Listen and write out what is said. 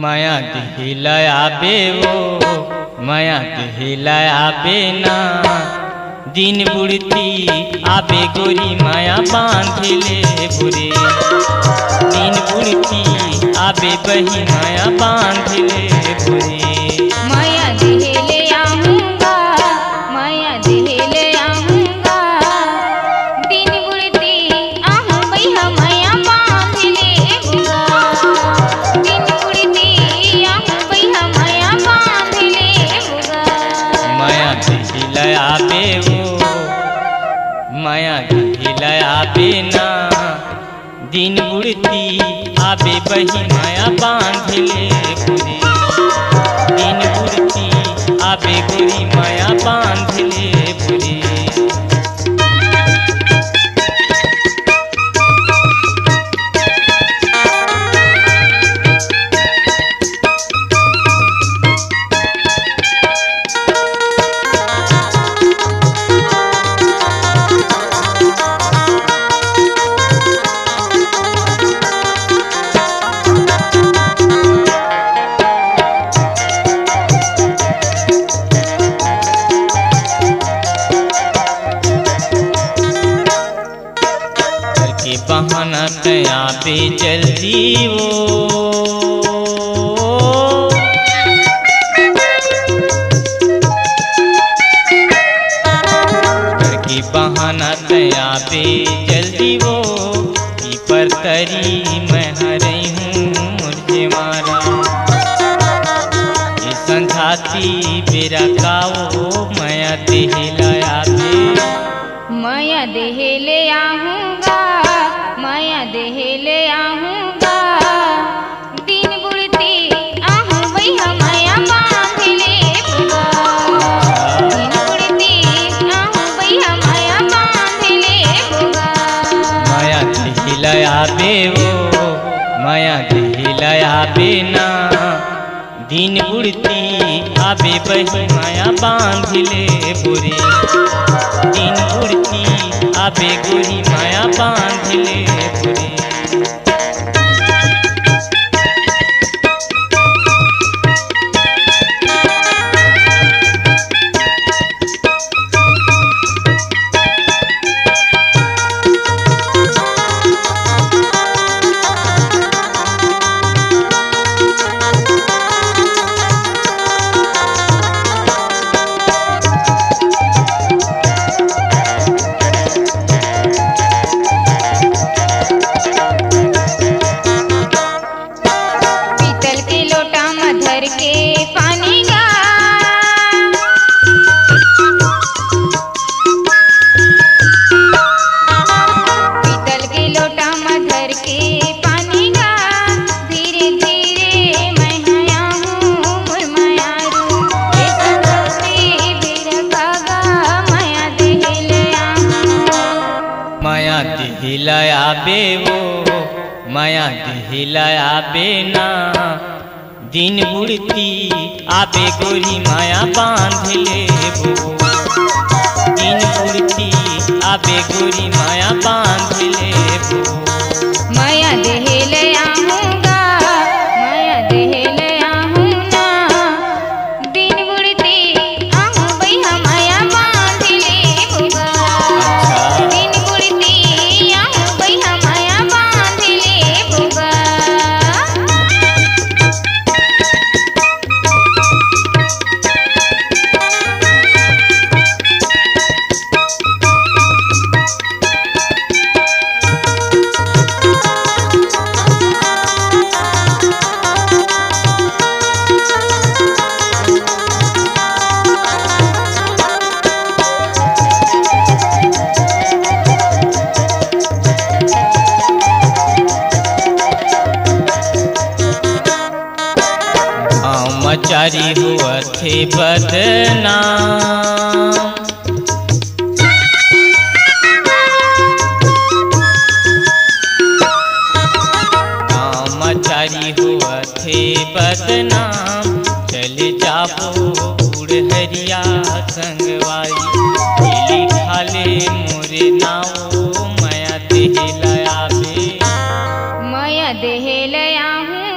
माया दिहिलाया बे वो माया दिहिलाया बे ना दिन बुढ़ती आबे गोरी माया बांधिले बुरे दिन बुढ़ती आबे बही माया बांधिले बुरे माया दिहिले आऊंगा माया दिहिले आऊंगा दिन बुढ़ती आहूं भैया माया बांधिले बुगा दिन बुढ़ती आहूं भैया माया बांधिले बुगा माया दिहिलाया बे वो माया दिहिलाया बे ना दिन बुढ़ती आबे बही माया बांधिले बुरे दिन बुढ़ती आबे गोरी माया बांधिले बुरे बहाना तया पे जल्दी वो करके बहाना तया पे जल्दी वो की पर तरी मैं हरई हूँ मुझे मारा ये संझाती बेरा काओ माया दिहिलाया बे माया दिहिले आऊंगा माया दिहिले आऊंगा दिन बुढ़ती आहूं भैया माया बांधिले बुगा दिन बुढ़ती आहूं भैया माया बांधिले बुगा माया दिहिलाया बे वो माया दिहिलाया बे ना दिन बुढ़ती आबे बही माया बांधिले बुरे दिन बुढ़ती आबे गोरी माया बांधिले बुरे दिहिलाया बे वो माया दिहिलाया बे ना दिन बुढ़ती आबे गोरी माया बांधिले वो दिन बुढ़ती आबे गोरी माया बांधिले वो माया दिहिले आऊंगा माया दिहिले आऊं ना दिन बुढ़ती आहूं भैया माया बांधिले बुगा दिन बुढ़ती आहूं भैया माया बांधिले बुगा मचारी हुआ थे बदनाम मचारी हुआ थे बदनाम चले जाबो बुढ़हरिया संगवाई खाले मोरे नाओ माया दिहिलाया बे माया दिहिले आऊं